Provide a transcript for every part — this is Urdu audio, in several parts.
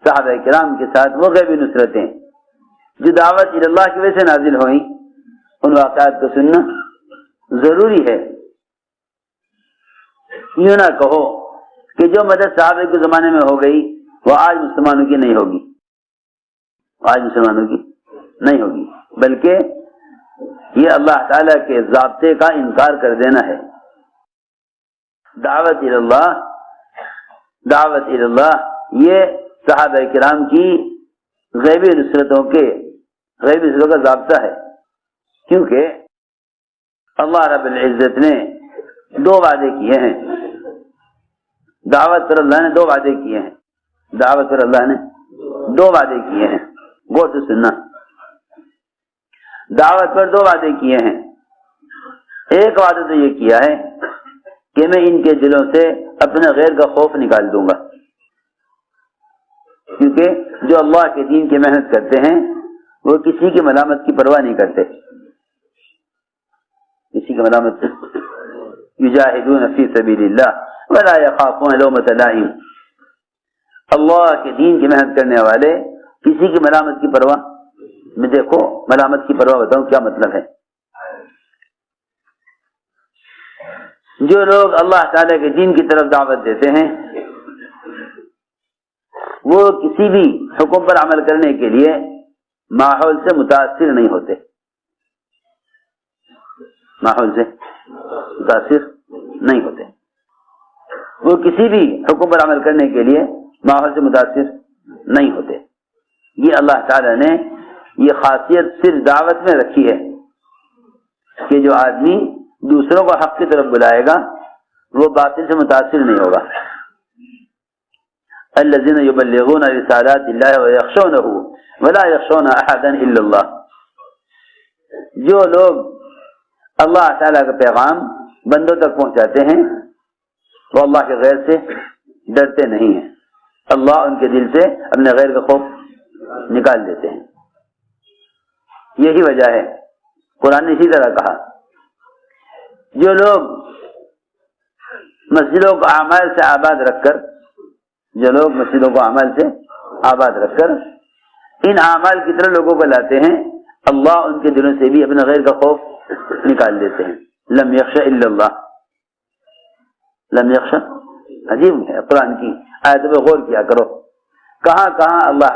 صحابہ کرام کے ساتھ وہ غیبی نصرتیں جو دعوت اللہ کی وجہ سے نازل ہوئیں، ان واقعات کو سننا ضروری ہے۔ یوں نہ کہو کہ جو مدد صحابہ کے زمانے میں ہو گئی وہ آج مسلمانوں کی نہیں ہوگی، آج مسلمانوں کی نہیں ہوگی، بلکہ یہ اللہ تعالیٰ کے ضابطے کا انکار کر دینا ہے۔ دعوت اللہ یہ صحابہ کرام کی غیبی نصرتوں کا ضابطہ ہے، کیونکہ اللہ رب العزت نے دو وعدے کیے ہیں، دعوت پر اللہ نے دو وعدے کیے ہیں، دعوت پر اللہ نے دو وعدے کیے ہیں، غور سے سننا، دعوت پر دو وعدے کیے ہیں۔ ایک وعدہ تو یہ کیا ہے کہ میں ان کے دلوں سے اپنے غیر کا خوف نکال دوں گا، کیونکہ جو اللہ کے دین کی محنت کرتے ہیں وہ کسی کی ملامت کی پرواہ نہیں کرتے، کسی کی ملامت یجاہدون فی سبیل اللہ ولا یخافون لومۃ لائم، اللہ کے دین کی محنت کرنے والے کسی کی ملامت کی پرواہ میں، دیکھو ملامت کی پرواہ بتاؤں کیا مطلب ہے۔ جو لوگ اللہ تعالیٰ کے دین کی طرف دعوت دیتے ہیں وہ کسی بھی حکم پر عمل کرنے کے لیے ماحول سے متاثر نہیں ہوتے، ماحول سے متاثر نہیں ہوتے، وہ کسی بھی حکم پر عمل کرنے کے لیے ماحول سے متاثر نہیں ہوتے۔ یہ اللہ تعالیٰ نے یہ خاصیت صرف دعوت میں رکھی ہے کہ جو آدمی دوسروں کو حق کی طرف بلائے گا وہ باطل سے متاثر نہیں ہوگا۔ الذين يبلغون رسالات الله ويخشونه ولا يخشون احدا الا الله، جو لوگ اللہ تعالیٰ کا پیغام بندوں تک پہنچاتے ہیں وہ اللہ کے غیر سے ڈرتے نہیں ہیں، اللہ ان کے دل سے اپنے غیر کا خوف نکال دیتے ہیں۔ یہی وجہ ہے قرآن نے اسی طرح کہا جو لوگ مسجدوں کو اعمال سے آباد رکھ کر، جو لوگ مسجدوں کو اعمال سے آباد رکھ کر ان اعمال کی طرح لوگوں کو لاتے ہیں، اللہ ان کے دلوں سے بھی اپنے غیر کا خوف نکال دیتے ہیں۔ لم یخش الا اللہ، لم یخش، عجیب ہے قرآن کی آیتوں پہ غور کیا کرو، کہاں کہاں اللہ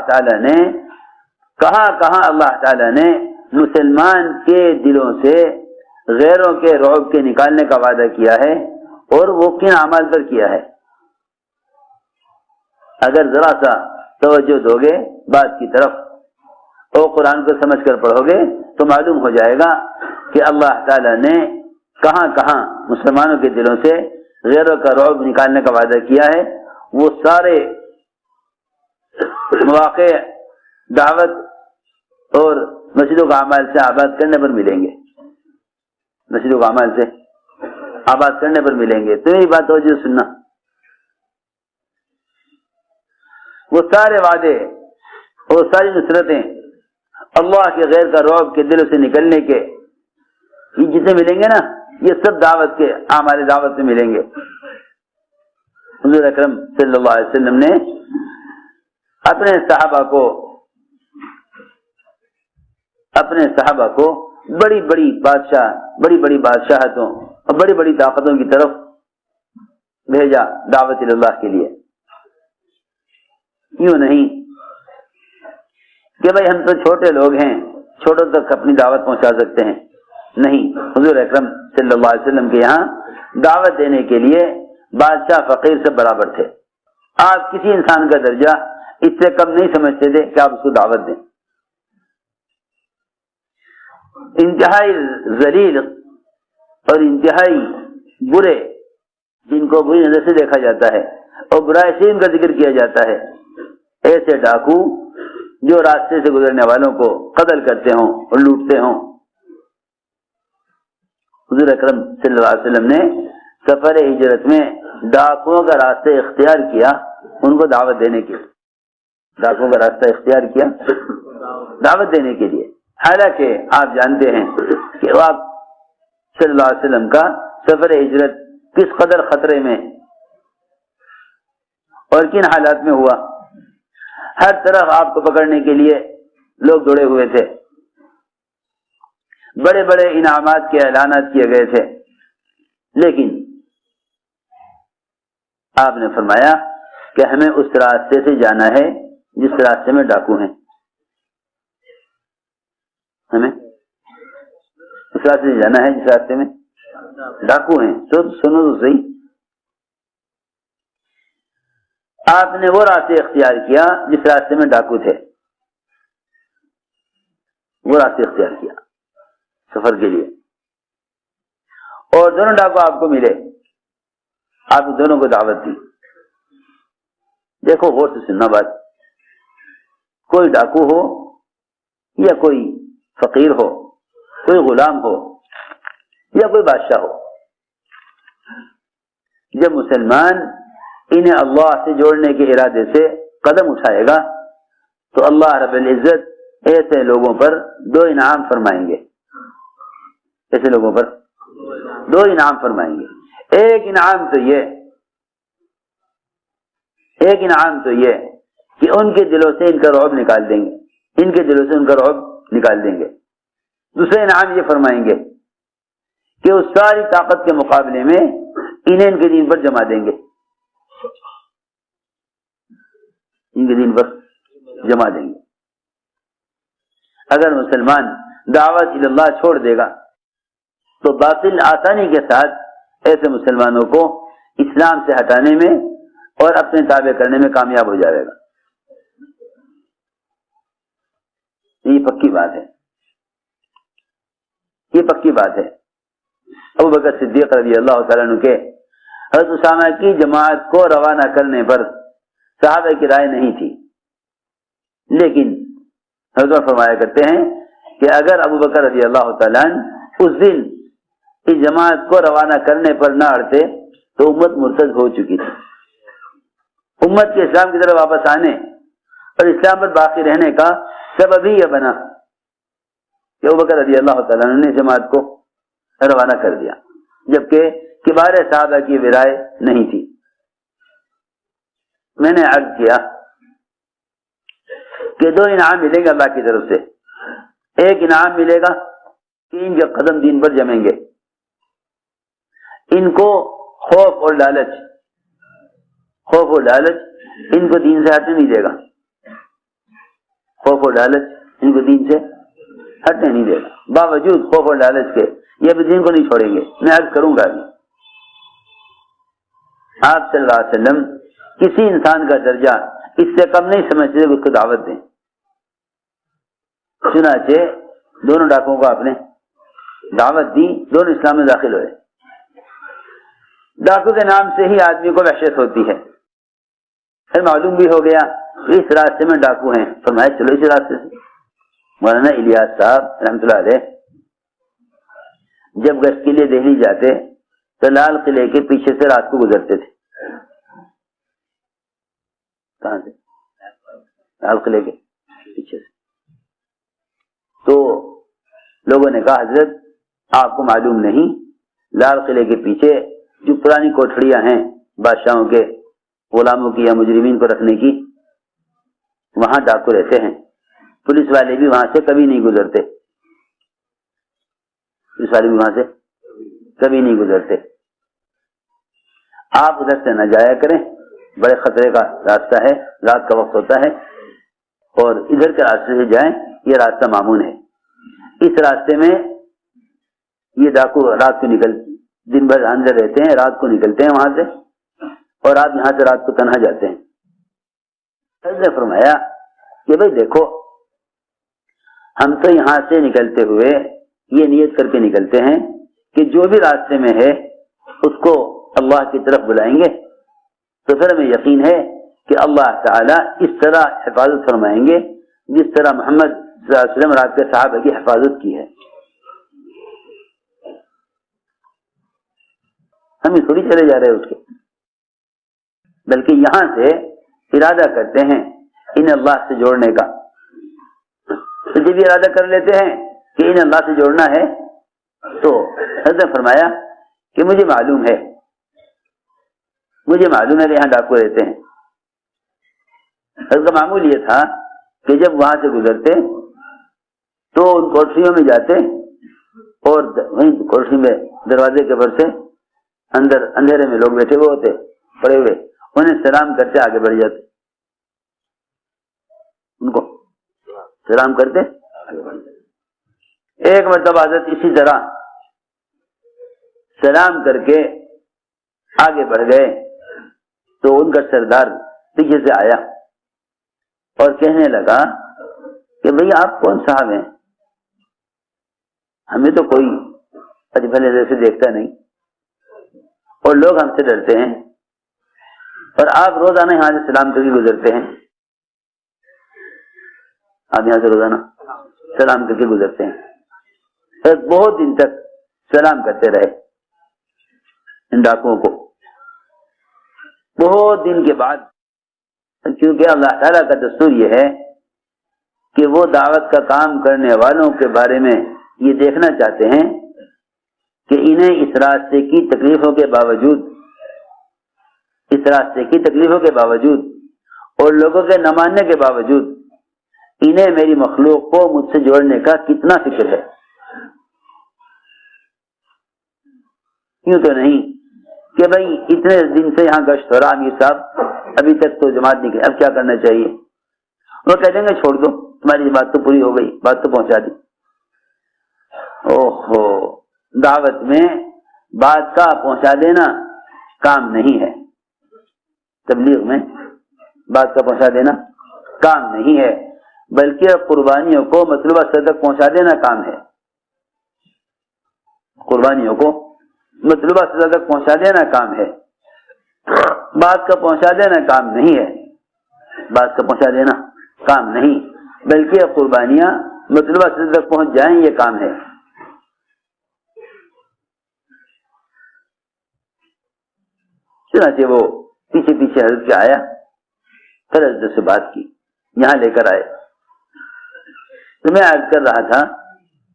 تعالیٰ نے مسلمان کے دلوں سے غیروں کے رعب کے نکالنے کا وعدہ کیا ہے، اور وہ کن اعمال پر کیا ہے۔ اگر ذرا سا توجہ دو گے بات کی طرف اور قرآن کو سمجھ کر پڑھو گے تو معلوم ہو جائے گا کہ اللہ تعالیٰ نے کہاں کہاں مسلمانوں کے دلوں سے غیروں کا رعب نکالنے کا وعدہ کیا ہے۔ وہ سارے مواقع دعوت اور مسجدوں کا اعمال سے آباد کرنے پر ملیں گے، مسجدوں کا اعمال سے آباد کرنے پر ملیں گے۔ تو یہی بات توجہ سننا، وہ سارے وعدے اور ساری نصرتیں اللہ کے غیر کا رعب کے دلوں سے نکلنے کے یہ جتنے ملیں گے نا، یہ سب دعوت کے اعمال دعوت میں ملیں گے۔ حضور اکرم صلی اللہ علیہ وسلم نے اپنے صحابہ کو بڑی بڑی بادشاہتوں اور بڑی بڑی طاقتوں کی طرف بھیجا دعوت اللہ کے لیے۔ یوں نہیں کہ بھائی ہم تو چھوٹے لوگ ہیں، چھوٹوں تک اپنی دعوت پہنچا سکتے ہیں، نہیں، حضور اکرم صلی اللہ علیہ وسلم کے یہاں دعوت دینے کے لیے بادشاہ فقیر سے برابر تھے۔ آپ کسی انسان کا درجہ اس سے کم نہیں سمجھتے تھے کہ آپ اس کو دعوت دیں۔ انتہائی ذلیل اور انتہائی برے، جن کو بری نظر سے دیکھا جاتا ہے اور برائے کا ذکر کیا جاتا ہے، ایسے ڈاکو جو راستے سے گزرنے والوں کو قتل کرتے ہوں اور لوٹتے ہوں، حضور اکرم صلی اللہ علیہ وسلم نے سفر ہجرت میں ڈاکوؤں کا راستہ اختیار کیا ان کو دعوت دینے کے لیے، ڈاکوؤں کا راستہ اختیار کیا دعوت دینے کے لیے۔ حالانکہ آپ جانتے ہیں کہ آپ صلی اللہ علیہ وسلم کا سفر ہجرت کس قدر خطرے میں اور کن حالات میں ہوا۔ ہر طرف آپ کو پکڑنے کے لیے لوگ دوڑے ہوئے تھے، بڑے بڑے انعامات کے اعلانات کیے گئے تھے، لیکن آپ نے فرمایا کہ ہمیں اس راستے سے جانا ہے جس راستے میں ڈاکو ہیں، ہمیں اس راستے سے جانا ہے جس راستے میں ڈاکو ہیں۔ تو سنو تو صحیح، آپ نے وہ راستے اختیار کیا جس راستے میں ڈاکو تھے، وہ راستے اختیار کیا سفر کے لیے، اور دونوں ڈاکو آپ کو ملے، آپ دونوں کو دعوت دی۔ دیکھو غور سے سننا بات، کوئی ڈاکو ہو یا کوئی فقیر ہو، کوئی غلام ہو یا کوئی بادشاہ ہو، جب مسلمان انہیں اللہ سے جوڑنے کے ارادے سے قدم اٹھائے گا تو اللہ رب العزت ایسے لوگوں پر دو انعام فرمائیں گے، ایسے لوگوں پر دو انعام فرمائیں گے۔ ایک انعام تو یہ کہ ان کے دلوں سے ان کا رعب نکال دیں گے، ان کے دلوں سے ان کا رعب نکال دیں گے۔ دوسرا انعام یہ فرمائیں گے کہ اس ساری طاقت کے مقابلے میں انہیں ان کے دین پر جما دیں گے، ان کے دین پر جما دیں گے۔ اگر مسلمان دعوت اللہ چھوڑ دے گا تو باطل آسانی کے ساتھ ایسے مسلمانوں کو اسلام سے ہٹانے میں اور اپنے تابع کرنے میں کامیاب ہو جائے گا۔ یہ پکی بات ہے، یہ پکی بات ہے۔ ابو بکر صدیق رضی اللہ تعالیٰ عنہ کے حضرت اسامہ کی جماعت کو روانہ کرنے پر صحابہ کی رائے نہیں تھی، لیکن حضرت فرمایا کرتے ہیں کہ اگر ابو بکر رضی اللہ تعالیٰ عنہ اس دن اس جماعت کو روانہ کرنے پر نہ اڑتے تو امت مرتد ہو چکی تھی۔ امت کے اسلام کی طرف واپس آنے اور اسلام پر باقی رہنے کا سبب ہی یہ بنا کہ ابو بکر رضی اللہ تعالیٰ عنہ نے جماعت کو روانہ کر دیا، جبکہ کبار صحابہ کی رائے نہیں تھی۔ میں نے عرض کیا کہ دو انعام ملیں گے اللہ کی طرف سے۔ ایک انعام ملے گا کہ ان کے قدم دین پر جمیں گے، ان کو خوف اور لالچ ان کو دین سے ہٹنے نہیں دے گا، خوف اور لالچ ان کو دین سے ہٹنے نہیں دے گا، باوجود خوف اور لالچ کے یہ بھی دین کو نہیں چھوڑیں گے۔ میں عرض کروں گا آپ صلی اللہ علیہ وسلم کسی انسان کا درجہ اس سے کم نہیں سمجھتے کہ اس کو دعوت دیں۔ چنانچہ دونوں ڈاکوں کو آپ نے دعوت دی، دونوں اسلام میں داخل ہوئے۔ ڈاکو کے نام سے ہی آدمی کو وحشت ہوتی ہے، پھر معلوم بھی ہو گیا اس راستے میں ڈاکو ہیں، فرمایا چلو اس راستے سے۔ مولانا الیاس صاحب رحمۃ اللہ علیہ جب گشت کے لیے دہلی جاتے تو لال قلعے کے پیچھے سے رات کو گزرتے تھے۔ کہاں سے؟ لال قلعے کے پیچھے سے۔ تو لوگوں نے کہا حضرت آپ کو معلوم نہیں، لال قلعے کے پیچھے جو پرانی کوٹھڑیاں ہیں بادشاہوں کے غلاموں کی یا مجرمین کو رکھنے کی، وہاں ڈاکو رہتے ہیں، پولیس والے بھی وہاں سے کبھی نہیں گزرتے، پولیس والے بھی وہاں سے کبھی نہیں گزرتے، آپ ادھر سے نہ جایا کریں، بڑے خطرے کا راستہ ہے، رات کا وقت ہوتا ہے، اور ادھر کے راستے سے جائیں، یہ راستہ معمون ہے۔ اس راستے میں یہ ڈاکو رات کو دن بھر اندر رہتے ہیں، رات کو نکلتے ہیں وہاں سے، اور آپ یہاں سے رات کو تنہا جاتے ہیں۔ حضرت نے فرمایا کہ بھائی دیکھو، ہم تو یہاں سے نکلتے ہوئے یہ نیت کر کے نکلتے ہیں کہ جو بھی راستے میں ہے اس کو اللہ کی طرف بلائیں گے، تو پھر ہمیں یقین ہے کہ اللہ تعالیٰ اس طرح حفاظت فرمائیں گے جس طرح محمد صلی اللہ علیہ وسلم رات کے صحابہ کی حفاظت کی ہے۔ ہم تھوڑی چلے جا رہے اٹھ کے، بلکہ یہاں سے ارادہ کرتے ہیں انہیں اللہ سے جوڑنے کا۔ تو جب یہ ارادہ کر لیتے ہیں کہ انہیں اللہ سے جوڑنا ہے تو حضرت نے فرمایا کہ مجھے معلوم ہے کہ یہاں ڈاکو رہتے ہیں، اس کا معمول یہ تھا کہ جب وہاں سے گزرتے تو ان کوٹریوں میں جاتے اور وہیں کوٹری میں دروازے کے بر سے اندر اندھیرے میں لوگ بیٹھے ہوئے ہوتے پڑے ہوئے، انہیں سلام کرتے آگے بڑھ جاتے، ان کو سلام کرتے آگے بڑھ جاتے۔ ایک مرتبہ حضرت اسی طرح سلام کر کے آگے بڑھ گئے تو ان کا سردار پیچھے سے آیا اور کہنے لگا کہ بھئی آپ کون صاحب ہیں؟ ہمیں تو کوئی اجبلے جیسے دیکھتا نہیں اور لوگ ہم سے ڈرتے ہیں، اور آپ روزانہ یہاں سے سلام کر کے گزرتے ہیں، آپ یہاں سے روزانہ سلام کر کے گزرتے ہیں۔ ایک بہت دن تک سلام کرتے رہے ان ڈاکوؤں کو۔ بہت دن کے بعد، کیونکہ اللہ تعالیٰ کا دستور یہ ہے کہ وہ دعوت کا کام کرنے والوں کے بارے میں یہ دیکھنا چاہتے ہیں کہ انہیں اس راستے کی تکلیفوں کے باوجود اور لوگوں کے نہ ماننے کے باوجود انہیں میری مخلوق کو مجھ سے جوڑنے کا کتنا فکر ہے۔ کیوں تو نہیں کہ بھئی اتنے دن سے یہاں گشت ہو رہا، امیر صاحب ابھی تک تو جماعت نہیں کی، اب کیا کرنا چاہیے؟ وہ کہہ دیں گے چھوڑ دو، تمہاری بات تو پوری ہو گئی، بات تو پہنچا دی۔ اوہو، دعوت میں بات کا پہنچا دینا کام نہیں ہے، تبلیغ میں بات کا پہنچا دینا کام نہیں ہے، بلکہ قربانیوں کو مطلوبہ سطح تک پہنچا دینا کام ہے۔ قربانیوں کو مطلوبہ سطح تک پہنچا دینا کام ہے، بات کا پہنچا دینا کام نہیں ہے، بات کا پہنچا دینا کام نہیں، بلکہ قربانیاں مطلوبہ سطح تک پہنچ جائیں یہ کام ہے۔ چنانچہ وہ پیچھے پیچھے حضرت کے آیا، پھر حضرت سے بات کی، یہاں لے کر آئے۔ تو میں عرض کر رہا تھا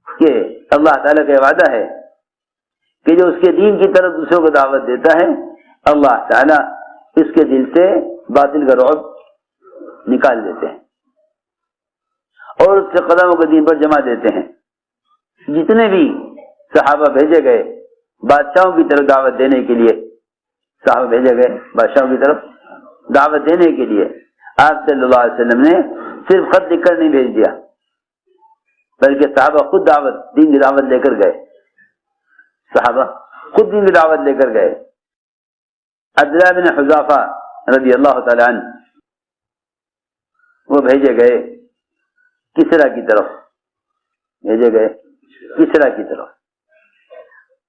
کہ اللہ تعالیٰ کا وعدہ ہے کہ جو اس کے دین کی طرف دوسروں کو دعوت دیتا ہے، اللہ تعالیٰ اس کے دل سے باطل کا رعب نکال دیتے ہیں اور اس کے قدموں کو دین پر جمع دیتے ہیں۔ جتنے بھی صحابہ بھیجے گئے بادشاہوں کی طرف دعوت دینے کے لیے، صحابہ بھیجے گئے بادشاہوں کی طرف دعوت دینے کے لیے، آپ صلی اللہ علیہ وسلم نے صرف خط لکھ کر نہیں بھیج دیا، بلکہ صحابہ خود دین کی دعوت لے کر گئے، صحابہ خود دین کی دعوت لے کر گئے۔ عبداللہ بن حذافہ رضی اللہ تعالی عنہ وہ بھیجے گئے کسرا کی طرف،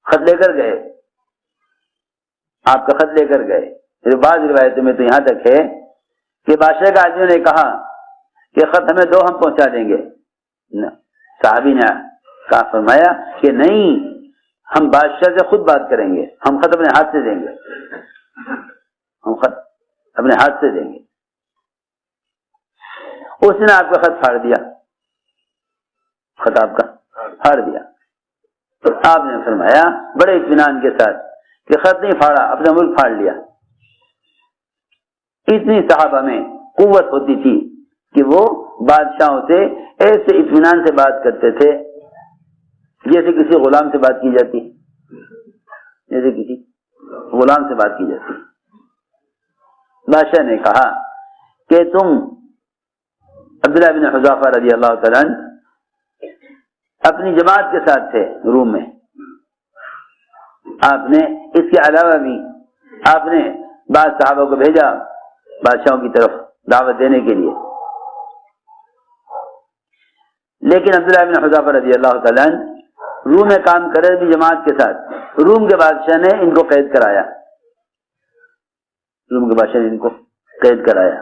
خط لے کر گئے، آپ کا خط لے کر گئے۔ پھر بعض روایتوں میں تو یہاں تک ہے کہ بادشاہ کا آدمیوں نے کہا کہ خط ہمیں دو، ہم پہنچا دیں گے۔ صحابی نے کہا، فرمایا کہ نہیں، ہم بادشاہ سے خود بات کریں گے، ہم خط اپنے ہاتھ سے دیں گے، ہم خط اپنے ہاتھ سے دیں گے۔ اس نے آپ کا خط پھاڑ دیا، خط آپ کا پھاڑ دیا۔ تو آپ نے فرمایا بڑے اطمینان کے ساتھ کہ خط نہیں پھاڑا، اپنا ملک پھاڑ لیا۔ اتنی صحابہ میں قوت ہوتی تھی کہ وہ بادشاہوں سے ایسے اطمینان سے بات کرتے تھے جیسے کسی غلام سے بات کی جاتی، جیسے کسی غلام سے بات کی جاتی۔ بادشاہ نے کہا کہ تم عبداللہ بن حذافہ رضی اللہ تعالیٰ عنہ اپنی جماعت کے ساتھ تھے روم میں، آپ نے اس کے علاوہ بھی آپ نے بعض صحابہ کو بھیجا بادشاہوں کی طرف دعوت دینے کے لیے، لیکن عبداللہ بن حذافہ رضی اللہ تعالیٰ عنہ روم میں کام کرے بھی جماعت کے ساتھ، روم کے بادشاہ نے ان کو قید کرایا، روم کے بادشاہ نے ان کو قید کرایا،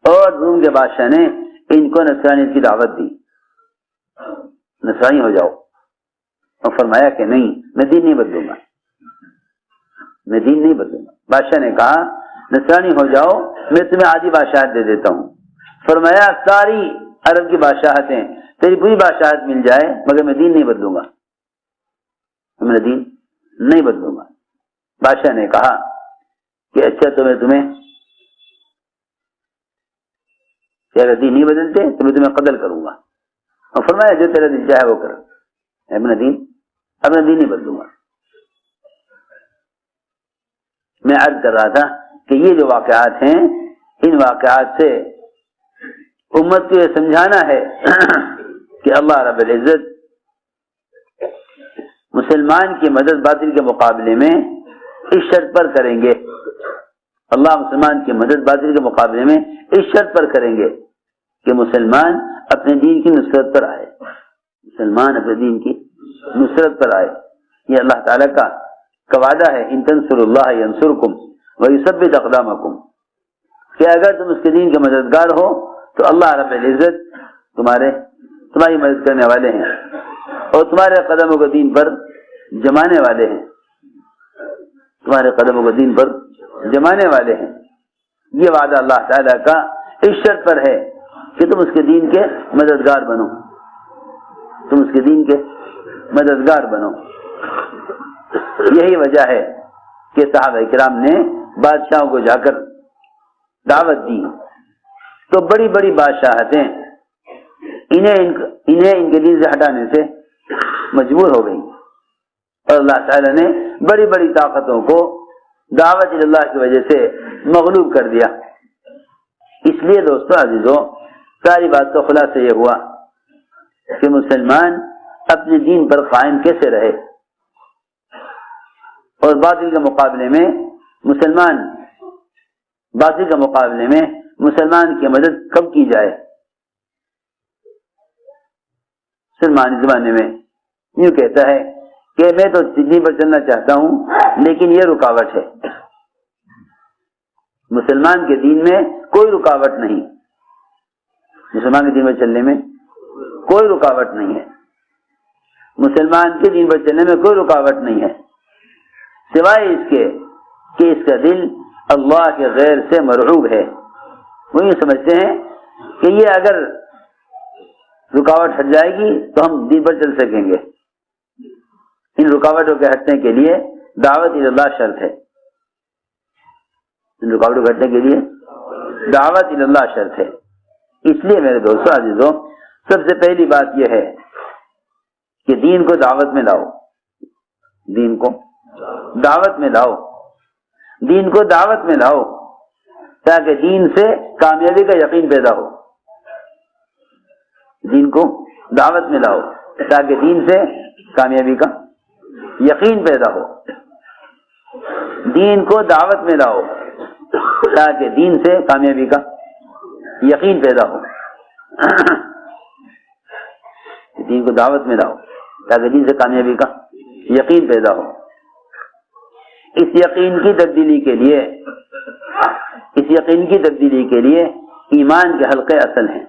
اور روم کے بادشاہ نے ان کو نصرانیت کی دعوت دی، نصرانی ہو جاؤ، اور فرمایا کہ نہیں، میں دین نہیں بدلوں گا، میں دین نہیں بدلوں گا۔ بادشاہ نے کہا نصرانی ہو جاؤ، میں تمہیں آدھی بادشاہت دے دیتا ہوں۔ فرمایا ساری عرب کی بادشاہتیں تیری پوری بادشاہت مل جائے مگر میں دین نہیں بدلوں گا، میں دین نہیں بدلوں گا۔ بادشاہ نے کہا کہ اچھا تو میں تمہیں کہ اگر دین نہیں بدلتے تو میں تمہیں قتل کروں گا، اور فرمایا جو تیرا دل چاہے وہ کر، اپنا دین نہیں بدلوں گا۔ میں عرض کر رہا تھا کہ یہ جو واقعات ہیں، ان واقعات سے امت کو یہ سمجھانا ہے کہ اللہ رب العزت مسلمان کی مدد باطل کے مقابلے میں اس شرط پر کریں گے، اللہ مسلمان کی مدد باطل کے مقابلے میں اس شرط پر کریں گے کہ مسلمان اپنے دین کی نصرت پر آئے، مسلمان اپنے دین کی نصرت پر آئے۔ یہ اللہ تعالیٰ کا وعدہ ہے، ان تنصروا اللہ ینصرکم ویثبت اقدامکم، کہ اگر تم اس کے دین کے مددگار ہو تو اللہ رب العزت تمہاری مدد کرنے والے ہیں اور تمہارے قدموں کو دین پر جمانے والے ہیں، تمہارے قدموں کو دین پر جمانے والے ہیں۔ یہ وعدہ اللہ تعالیٰ کا اس شرط پر ہے کہ تم اس کے دین کے مددگار بنو، تم اس کے دین کے مددگار بنو۔ یہی وجہ ہے کہ صحابہ کرام نے بادشاہوں کو جا کر دعوت دی تو بڑی بڑی بادشاہتیں انہیں ان کے دین سے ہٹانے سے مجبور ہو گئی، اور اللہ تعالیٰ نے بڑی بڑی طاقتوں کو دعوت اللہ کی وجہ سے مغلوب کر دیا۔ اس لیے دوستو عزیزو، ساری بات کا خلاصہ یہ ہوا کہ مسلمان اپنے دین پر قائم کیسے رہے، اور باطل کے مقابلے میں مسلمان کی مدد کب کی جائے۔ سلمانی زمانے میں یوں کہتا ہے کہ میں تو دین پر چلنا چاہتا ہوں لیکن یہ رکاوٹ ہے، مسلمان کے دین میں کوئی رکاوٹ نہیں، مسلمان کے دین پر چلنے میں کوئی رکاوٹ نہیں ہے، مسلمان کے دین پر چلنے میں کوئی رکاوٹ نہیں ہے، سوائے اس کے کہ اس کا دل اللہ کے غیر سے مرعوب ہے۔ وہ یہ سمجھتے ہیں کہ یہ اگر رکاوٹ ہٹ جائے گی تو ہم دین پر چل سکیں گے۔ ان رکاوٹوں کے ہٹنے کے لیے دعوت اللہ شرط ہے، ان رکاوٹوں کے ہٹنے کے لیے دعوت اللہ شرط ہے۔ اس لیے میرے دوستو عزیزو، سب سے پہلی بات یہ ہے کہ دین کو دعوت میں لاؤ، دین کو دعوت میں لاؤ، دین کو دعوت میں لاؤ تاکہ دین سے کامیابی کا یقین پیدا ہو، دین کو دعوت میں لاؤ تاکہ دین سے کامیابی کا یقین پیدا ہو، دین کو دعوت میں لاؤ تاکہ دین سے کامیابی کا یقین پیدا ہو، دین کو دعوت میں لاؤ تاکہ دین سے کامیابی کا یقین پیدا ہو۔ اس یقین کی تبدیلی کے لیے ایمان کے حلقے اصل ہیں،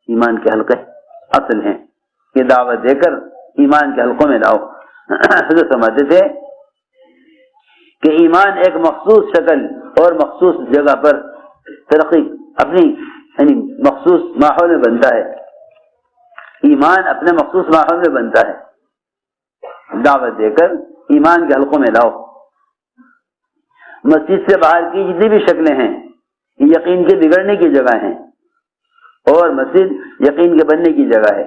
ایمان کے حلقے اصل ہیں کہ دعوت دے کر ایمان کے حلقوں میں لاؤ۔ حضرت فرماتے تھے کہ ایمان ایک مخصوص شکل اور مخصوص جگہ پر ترقی اپنی یعنی مخصوص ماحول میں بنتا ہے، ایمان اپنے مخصوص ماحول میں بنتا ہے، دعوت دے کر ایمان کے حلقوں میں لاؤ۔ مسجد سے باہر کی جتنی بھی شکلیں ہیں یقین کے بگڑنے کی جگہ ہیں، اور مسجد یقین کے بننے کی جگہ ہے،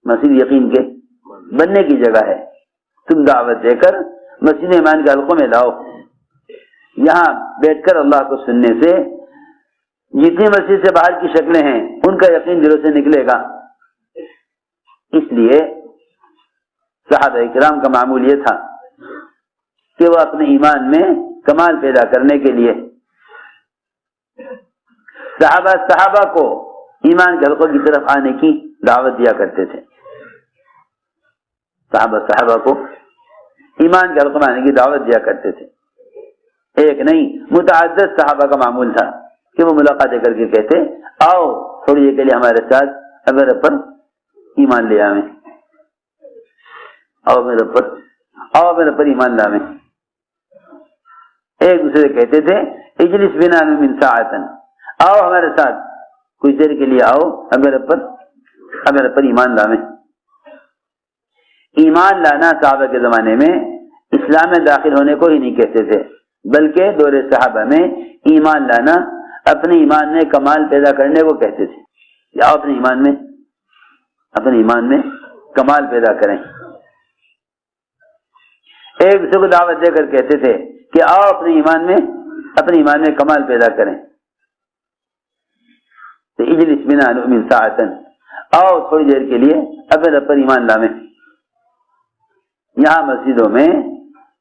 مسجد یقین کے بننے کی جگہ ہے۔ تم دعوت دے کر مسجد ایمان کے حلقوں میں لاؤ، یہاں بیٹھ کر اللہ کو سننے سے جتنی مسجد سے باہر کی شکلیں ہیں ان کا یقین دلوں سے نکلے گا۔ اس لیے صحابہ کرام کا معمول یہ تھا کہ وہ اپنے ایمان میں کمال پیدا کرنے کے لیے صحابہ کو ایمان کے حلقوں کی طرف آنے کی دعوت دیا کرتے تھے، صحابہ کو ایمان کے حلقوں میں آنے کی دعوت دیا کرتے تھے۔ ایک نہیں متعدد صحابہ کا معمول تھا کہ وہ ملاقاتیں کر کے کہتے آؤ تھوڑی دیر کے لیے ہمارے ساتھ میرے پر ایمان لے آویں، آؤ میرے پر ایمان لاویں۔ ایک دوسرے سے کہتے تھے اجلس بنا من ساعتن، آؤ ہمارے ساتھ کچھ دیر کے لیے آؤ میرے پر ایمان لاویں۔ ایمان لانا صحابہ کے زمانے میں اسلام میں داخل ہونے کو ہی نہیں کہتے تھے، بلکہ دور صحابہ میں ایمان لانا اپنے ایمان میں کمال پیدا کرنے کو کہتے تھے، یا اپنے ایمان میں کمال پیدا کریں۔ ایک دوسرے کو دعوت دے کر کہتے تھے کہ آؤ اپنے ایمان میں کمال پیدا کریں۔ تو اجلس بنا نؤمن ساعتاً، آؤ تھوڑی دیر کے لیے اپنے رب پر ایمان لائیں۔ یہاں مسجدوں میں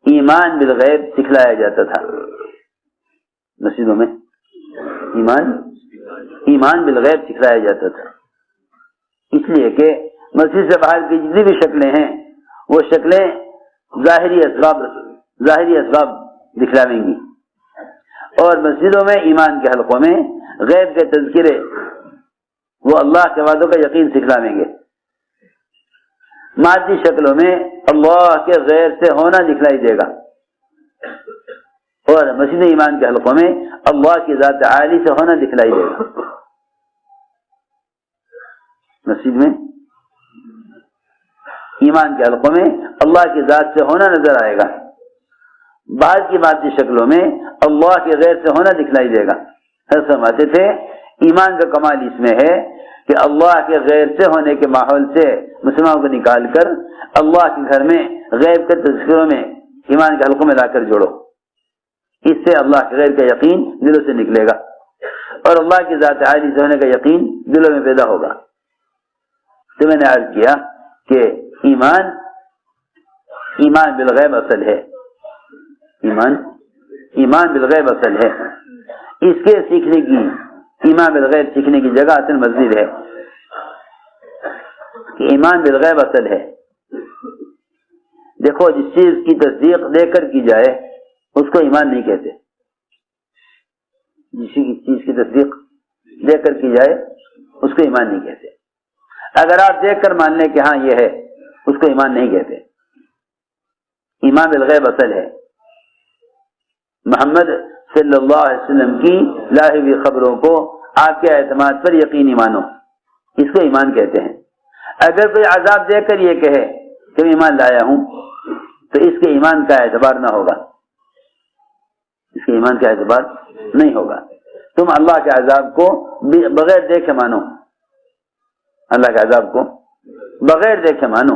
ایمان بالغیب سکھلایا جاتا تھا، مسجدوں میں ایمان بالغیب سکھلایا جاتا تھا، اس لیے کہ مسجد سے باہر کی جتنی بھی شکلیں ہیں وہ شکلیں ظاہری اسباب دکھلاویں گی، اور مسجدوں میں ایمان کے حلقوں میں غیب کے تذکرے، وہ اللہ کے وعدوں کا یقین سکھلاویں گے۔ مادی شکلوں میں اللہ کے غیر سے ہونا دکھلائی دے گا، اور مسجد ایمان کے حلقوں میں اللہ کی ذات عالی سے ہونا دکھلائی دے گا۔ مسجد میں ایمان کے حلقوں میں اللہ کی ذات سے ہونا نظر آئے گا، بعض کی مادی شکلوں میں اللہ کے غیر سے ہونا دکھلائی دے گا۔ حضرت فرماتے تھے ایمان کا کمال اس میں ہے کہ اللہ کے غیر سے ہونے کے ماحول سے مسلمانوں کو نکال کر اللہ کے گھر میں غیب کے تذکروں میں ایمان کے حلقوں میں لا کر جوڑو، اس سے اللہ کے غیر کا یقین دلوں سے نکلے گا، اور اللہ کی ذات عالی سے ہونے کا یقین دلوں میں پیدا ہوگا۔ تو میں نے عرض کیا کہ ایمان بالغیب اصل ہے، ایمان بالغیب اصل ہے، اس کے سیکھنے کی، ایمان بالغیب سیکھنے کی جگہ اصل مسجد ہے، کہ ایمان بالغیب اصل ہے۔ دیکھو جس چیز کی تصدیق دیکھ کر کی جائے اس کو ایمان نہیں کہتے، جس چیز کی تصدیق دیکھ کر کی جائے اس کو ایمان نہیں کہتے۔ اگر آپ دیکھ کر مان لیں کہ ہاں یہ ہے، اس کو ایمان نہیں کہتے۔ ایمان بالغیب اصل ہے۔ محمد صلی اللہ علیہ وسلم کی لائی ہوئی خبروں کو آپ کے اعتماد پر یقینی مانو، اس کو ایمان کہتے ہیں۔ اگر کوئی عذاب دیکھ کر یہ کہے کہ میں ایمان لایا ہوں تو اس کے ایمان کا اعتبار نہ ہوگا، اس کے ایمان کا اعتبار نہیں ہوگا۔ تم اللہ کے عذاب کو بغیر دیکھے مانو، اللہ کے عذاب کو بغیر دیکھے مانو،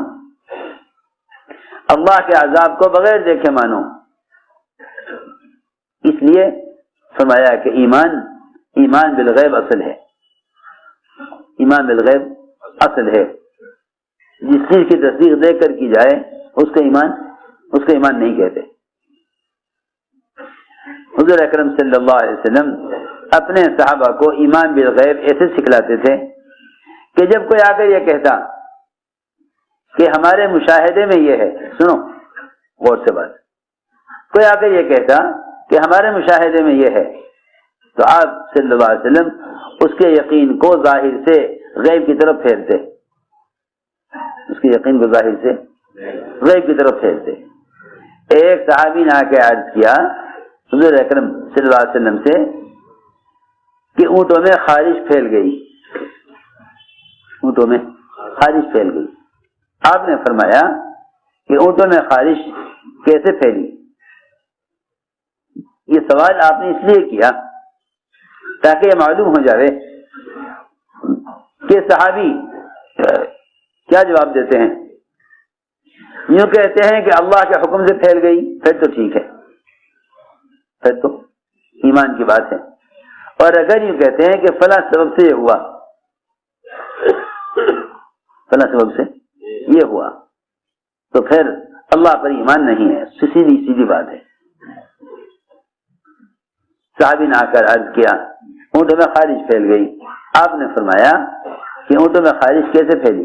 اللہ کے عذاب کو بغیر دیکھے مانو۔ اس لیے فرمایا کہ ایمان بالغیب اصل ہے، ایمان بالغیب اصل ہے۔ جس چیز کی تصدیق دیکھ کر کی جائے اس کو ایمان نہیں کہتے۔ حضور اکرم صلی اللہ علیہ وسلم اپنے صحابہ کو ایمان بالغیب ایسے سکھلاتے تھے کہ جب کوئی آ کر یہ کہتا کہ ہمارے مشاہدے میں یہ ہے، سنو غور سے بات، کوئی آ کر یہ کہتا کہ ہمارے مشاہدے میں یہ ہے، تو آپ صلی اللہ علیہ وسلم اس کے یقین کو ظاہر سے غیب کی طرف پھیرتے، اس کے یقین کو ظاہر سے غیب کی طرف پھیرتے۔ ایک صحابی نے آ کے عرض کیا حضور اکرم صلی اللہ علیہ وسلم سے کہ اونٹوں میں خارش پھیل گئی، اونٹوں میں خارش پھیل گئی۔ آپ نے فرمایا کہ اونٹوں میں خارش کیسے پھیلی؟ یہ سوال آپ نے اس لیے کیا تاکہ یہ معلوم ہو جائے کہ صحابی کیا جواب دیتے ہیں۔ یوں کہتے ہیں کہ اللہ کے حکم سے پھیل گئی، پھر تو ٹھیک ہے، پھر تو ایمان کی بات ہے۔ اور اگر یوں کہتے ہیں کہ فلاں سبب سے یہ ہوا، فلاں سبب سے یہ ہوا، تو پھر اللہ پر ایمان نہیں ہے، سیدھی بات ہے۔ صحابی نے آ کر عرض کیا اونٹوں میں خارش پھیل گئی۔ آپ نے فرمایا کہ اونٹوں میں خارش کیسے پھیلی؟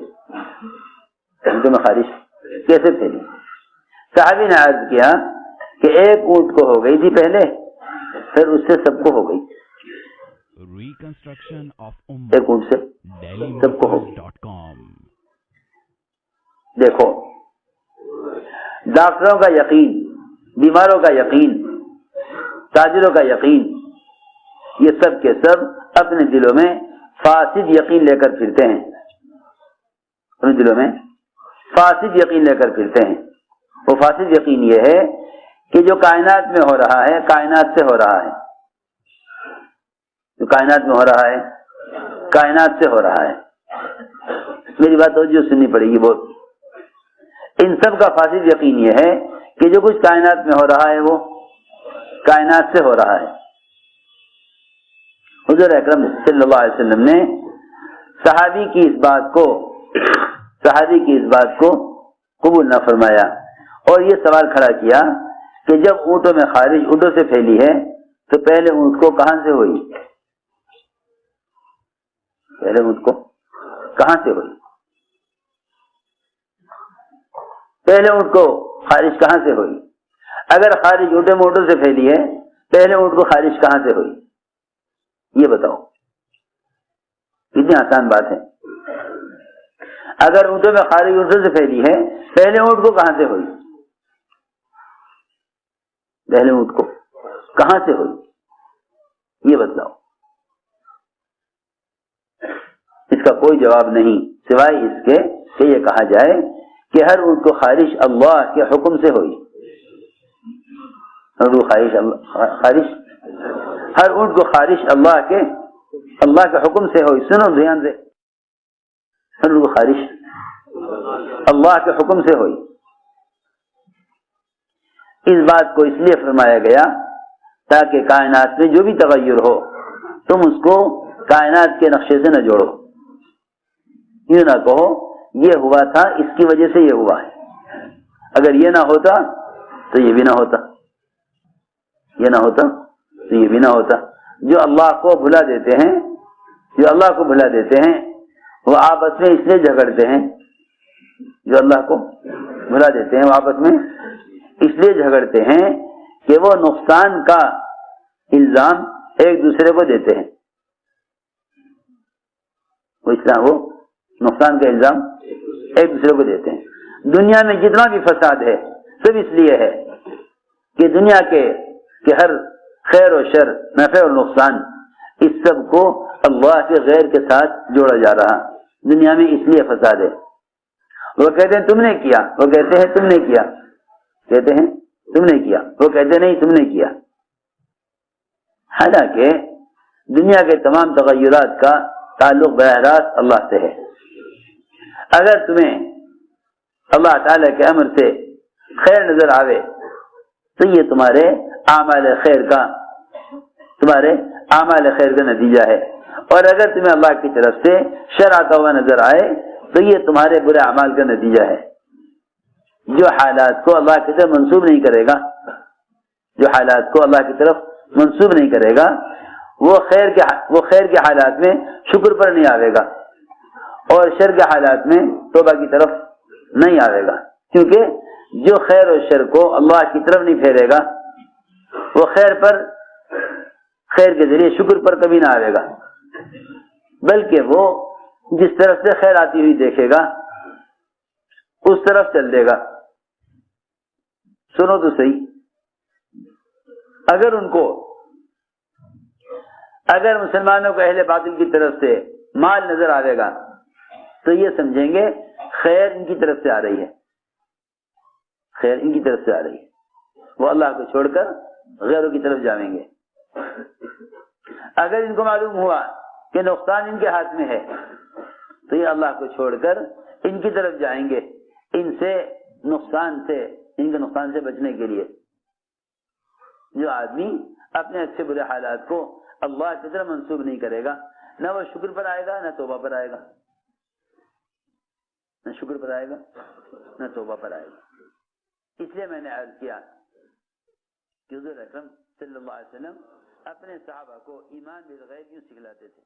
اونٹوں میں خارش کیسے پھیلی؟ صحابی نے عرض کیا کہ ایک اونٹ کو ہو گئی تھی پہلے، پھر اس سے سب کو ہو گئی، ایک اونٹ سے سب کو ہو گئی۔ دیکھو ڈاکٹروں کا یقین، بیماروں کا یقین، تاجروں کا یقین، یہ سب کے سب اپنے دلوں میں فاسد یقین لے کر پھرتے ہیں، اپنے دلوں میں فاسد یقین لے کر پھرتے ہیں۔ وہ فاسد یقین یہ ہے کہ جو کائنات میں ہو رہا ہے کائنات سے ہو رہا ہے، جو کائنات میں ہو رہا ہے کائنات سے ہو رہا ہے. میری بات توجہ سننی پڑے گی بہت. ان سب کا فاسد یقین یہ ہے کہ جو کچھ کائنات میں ہو رہا ہے وہ کائنات سے ہو رہا ہے. حضور اکرم صلی اللہ علیہ وسلم نے صحابی کی اس بات کو قبول نہ فرمایا اور یہ سوال کھڑا کیا کہ جب اونٹوں میں خارج اونٹوں سے پھیلی ہے تو پہلے اونٹ کو کہاں سے ہوئی؟ پہلے اونٹ کو کہاں سے ہوئی؟ پہلے اونٹ کو خارج کہاں سے ہوئی؟ اگر خارج اونٹوں سے پھیلی ہے پہلے اونٹ کو خارج کہاں سے ہوئی؟ یہ بتاؤ. کتنی آسان بات ہے. اگر اونٹوں میں خارج اونٹوں سے پھیلی ہے پہلے اونٹ کو کہاں سے ہوئی؟ پہلے اونٹ کو کہاں سے ہوئی یہ بتلاؤ. اس کا کوئی جواب نہیں سوائے اس کے کہ یہ کہا جائے کہ ہر اونٹ کو خارج اللہ کے حکم سے ہوئی. ہر اونٹ کو خارج اللہ کے حکم سے ہوئی. سنو دھیان سے. ہر اونٹ کو خارج اللہ کے حکم سے ہوئی. اس بات کو اس لیے فرمایا گیا تاکہ کائنات میں جو بھی تغیر ہو تم اس کو کائنات کے نقشے سے نہ جوڑو. یوں نہ کہو یہ ہوا تھا اس کی وجہ سے یہ ہوا ہے. اگر یہ نہ ہوتا تو یہ بھی نہ ہوتا. یہ نہ ہوتا تو یہ بھی نہ ہوتا. جو اللہ کو بھلا دیتے ہیں وہ آپس میں اس لیے جھگڑتے ہیں. جو اللہ کو بھلا دیتے ہیں وہ آپس میں اس لیے جھگڑتے ہیں کہ وہ نقصان کا الزام ایک دوسرے کو دیتے ہیں. وہ نقصان کا الزام ایک دوسرے کو دیتے ہیں. دنیا میں جتنا بھی فساد ہے سب اس لیے ہے کہ دنیا کے ہر خیر و شر نفع اور نقصان اس سب کو اللہ کے غیر کے ساتھ جوڑا جا رہا. دنیا میں اس لیے فساد ہے. وہ کہتے ہیں تم نے کیا, وہ کہتے ہیں تم نے کیا, کہتے ہیں تم نے کیا, وہ کہتے نہیں تم نے کیا. حالانکہ دنیا کے تمام تغیرات کا تعلق براہ راست اللہ سے ہے. اگر تمہیں اللہ تعالی کے امر سے خیر نظر آوے تو یہ تمہارے اعمال خیر کا نتیجہ ہے, اور اگر تمہیں اللہ کی طرف سے شر آتا ہوا نظر آئے تو یہ تمہارے برے اعمال کا نتیجہ ہے. جو حالات کو اللہ کی طرف منسوب نہیں کرے گا وہ خیر کے حالات میں شکر پر نہیں آئے گا اور شر کے حالات میں توبہ کی طرف نہیں آئے گا. کیونکہ جو خیر اور شر کو اللہ کی طرف نہیں پھیرے گا وہ خیر کے ذریعے شکر پر کبھی نہ آئے گا, بلکہ وہ جس طرف سے خیر آتی ہوئی دیکھے گا اس طرف چل دے گا. سنو تو صحیح. اگر مسلمانوں کو اہل باطل کی طرف سے مال نظر آئے گا تو یہ سمجھیں گے خیر ان کی طرف سے آ رہی ہے, خیر ان کی طرف سے آ رہی ہے. وہ اللہ کو چھوڑ کر غیروں کی طرف جائیں گے. اگر ان کو معلوم ہوا کہ نقصان ان کے ہاتھ میں ہے تو یہ اللہ کو چھوڑ کر ان کی طرف جائیں گے ان کے نقصان سے بچنے کے لیے. جو آدمی اپنے اچھے برے حالات کو اللہ کی طرف منسوب نہیں کرے گا نہ وہ شکر پر آئے گا نہ توبہ پر آئے گا. نہ شکر پر آئے گا نہ توبہ پر آئے گا. اس لیے میں نے عرض کیا کہ حضور اکرم صلی اللہ علیہ وسلم اپنے صحابہ کو ایمان بالغیب یوں سکھلاتے تھے.